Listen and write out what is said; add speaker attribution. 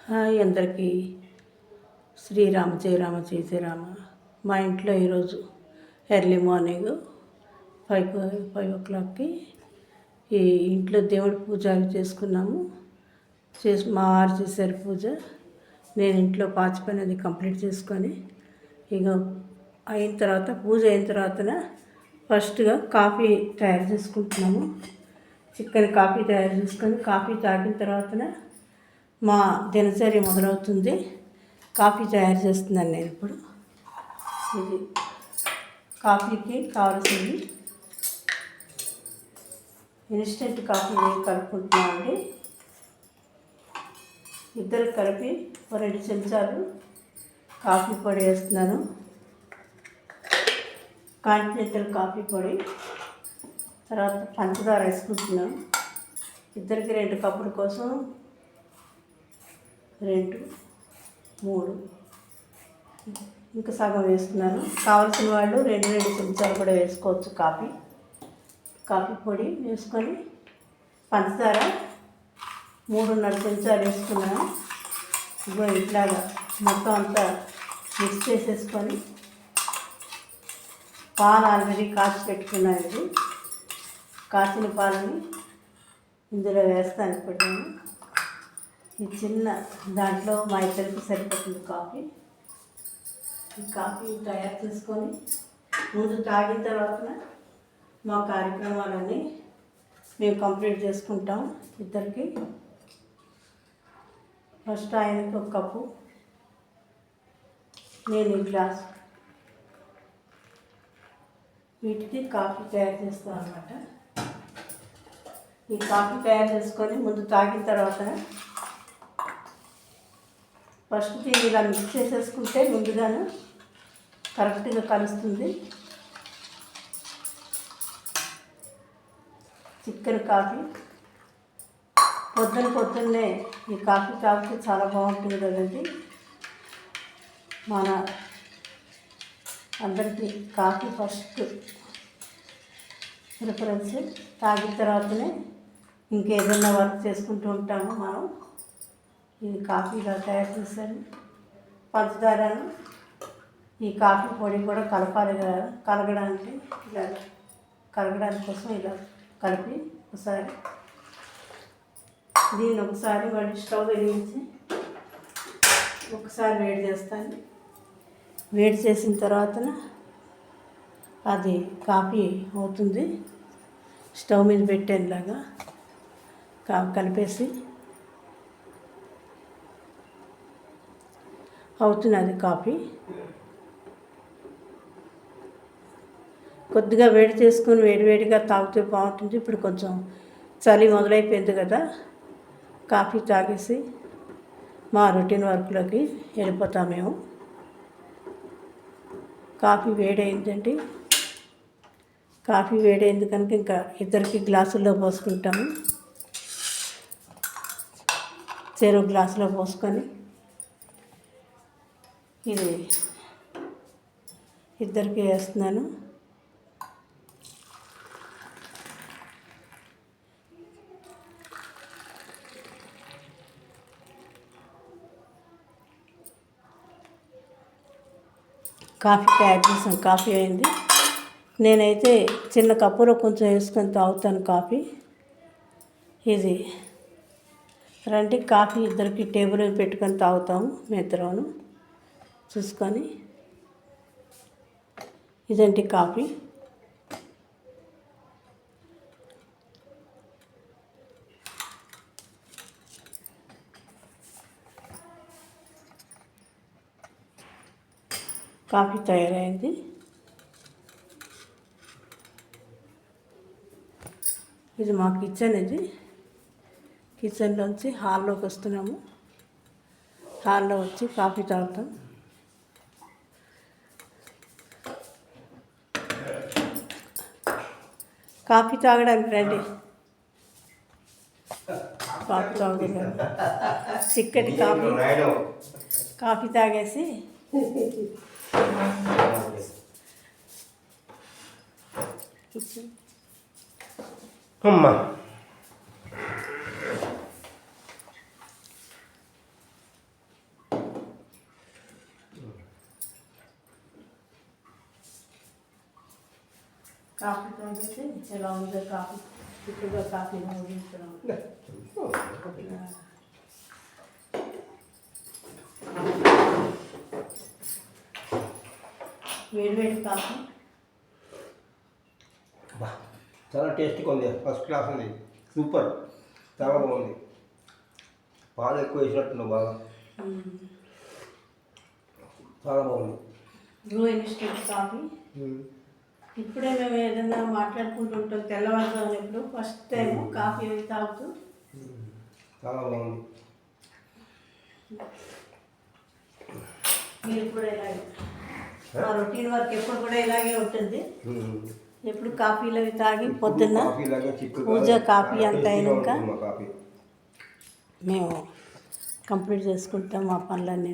Speaker 1: Hi అందరికీ. శ్రీరామ జయ రామ జయ శ్రీరామ. మా ఇంట్లో ఈరోజు ఎర్లీ మార్నింగ్ 5 o'clockకి ఈ ఇంట్లో దేవుడి పూజ చేసుకున్నాము. మా వారు చేశారు పూజ. నేను ఇంట్లో పాచి పని అది కంప్లీట్ చేసుకొని ఇక అయిన తర్వాత పూజ అయిన తర్వాత ఫస్ట్గా కాఫీ తయారు చేసుకుంటున్నాము. చిక్కని కాఫీ తయారు చేసుకొని కాఫీ తాగిన తర్వాత మా దినచర్య మొదలవుతుంది. కాఫీ తయారు చేస్తున్నాను నేను ఇప్పుడు. ఇది కాఫీకి కావాల్సింది ఇన్స్టెంట్ కాఫీ కలుపుకుంటున్నామండి. ఇద్దరు కలిపి 2 చెంచాలు కాఫీ పొడి వేస్తున్నాను. కాంటినెంటల్ కాఫీ పొడి. తర్వాత పంచదార వేసుకుంటున్నాను. ఇద్దరికి 2 కప్పుల కోసం 2, 3 ఇంకా సగం వేస్తున్నాను. కావాల్సిన వాళ్ళు 2 చెంచాలు కూడా వేసుకోవచ్చు. కాఫీ పొడి వేసుకొని పంచదార 3.5 చెంచాలు వేసుకున్నాను. ఇగో ఇట్లాగా మొత్తం అంతా మిక్స్ చేసేసుకొని పాలు ఆల్రెడీ కాచి పెట్టుకున్నాను. ఇది కాచిన పాలని ఇందులో వేస్తాను. ఇప్పుడు నేను ఈ చిన్న దాంట్లో మా ఇద్దరికి సరిపోతుంది కాఫీ. ఈ కాఫీ తయారు చేసుకొని ముందు తాగిన తర్వాత మా కార్యక్రమాలన్నీ మేము కంప్లీట్ చేసుకుంటాం. ఇద్దరికి ఫస్ట్ ఆయనకి 1 కప్పు, నేను ఈ గ్లాస్ వీటికి కాఫీ తయారు చేస్తాను అన్నమాట. ఈ కాఫీ తయారు చేసుకొని ముందు తాగిన తర్వాత ఫస్ట్ దీన్ని ఇలా మిక్స్ చేసేసుకుంటే ముందుగాను కరెక్ట్గా కలుస్తుంది. చిక్కని కాఫీ పొద్దున్నే ఈ కాఫీ తాగితే చాలా బాగుంటుంది కదండి. మన అందరికీ కాఫీ ఫస్ట్ ప్రిఫరెన్స్. తాగిన తర్వాతనే ఇంకేదైనా వర్క్ చేసుకుంటూ ఉంటాము మనం. ఇది కాఫీ ఇలా తయారు చేశాను. పంచదారను ఈ కాఫీ పొడి కూడా కలపాలి కదా, కలగడానికి ఇలా కలగడానికి కోసం ఇలా కలిపి ఒకసారి దీన్ని ఒకసారి మళ్ళీ స్టవ్ వెలిగించి ఒకసారి వేడి చేస్తాను. వేడి చేసిన తర్వాత అది కాఫీ అవుతుంది. స్టవ్ మీద పెట్టేలాగా కలిపేసి అవుతుంది అది కాఫీ. కొద్దిగా వేడి చేసుకొని వేడివేడిగా తాగితే బాగుంటుంది. ఇప్పుడు కొంచెం చలి మొదలైపోయింది కదా, కాఫీ తాగేసి మా రొటీన్ వర్క్లోకి వెళ్ళిపోతాం మేము. కాఫీ వేడైందండి. కాఫీ వేడైంది కనుక ఇంకా ఇద్దరికి గ్లాసుల్లో పోసుకుంటాము. చెరో గ్లాసులో పోసుకొని ఇది ఇద్దరికి వేస్తున్నాను. కాఫీ తయారు చేసాను. కాఫీ అయింది. నేనైతే చిన్న కప్పులో కొంచెం వేసుకొని తాగుతాను కాఫీ. ఇది రండి కాఫీ ఇద్దరికి టేబుల్ మీద పెట్టుకొని తాగుతాము మేమిద్దరం చూసుకొని. ఇదండి కాఫీ. కాఫీ తయారైంది. ఇది మా కిచెన్. ఇది కిచెన్లోంచి హాల్లోకి వస్తున్నాము. హాల్లో వచ్చి కాఫీ తాగుతాం. కాఫీ తాగడానికి రండి. కాఫీ తాగుతున్నాం. చిక్కటి కాఫీ తాగేసి కాఫీ తాగితే ఎలా ఉందో కాఫీ ఇప్పుడు కాఫీ తాగుతున్నాం. వేడి కాఫీ
Speaker 2: చాలా టేస్టీగా ఉంది, ఫస్ట్ క్లాస్ ఉంది, సూపర్, చాలా బాగుంది. పాలు ఎక్కువ వేసినట్టున్నావు బాగా, చాలా బాగుంది.
Speaker 1: Blue instant coffee. ఇప్పుడే మేము ఏదైనా మాట్లాడుకుంటుంటాం తెల్లవారుజామున ఫస్ట్ టైం కాఫీ అవి తాగుతూ.
Speaker 2: చాలా బాగుంది.
Speaker 1: మీరు కూడా ఇలాగే మా రొటీన్ వర్క్ ఎప్పుడు కూడా ఇలాగే ఉంటుంది. ఎప్పుడు కాఫీలు అవి తాగి పొద్దున్న పూజ కాఫీ అంతా అయినాక మేము కంప్లీట్ చేసుకుంటాం మా పనులన్నీ.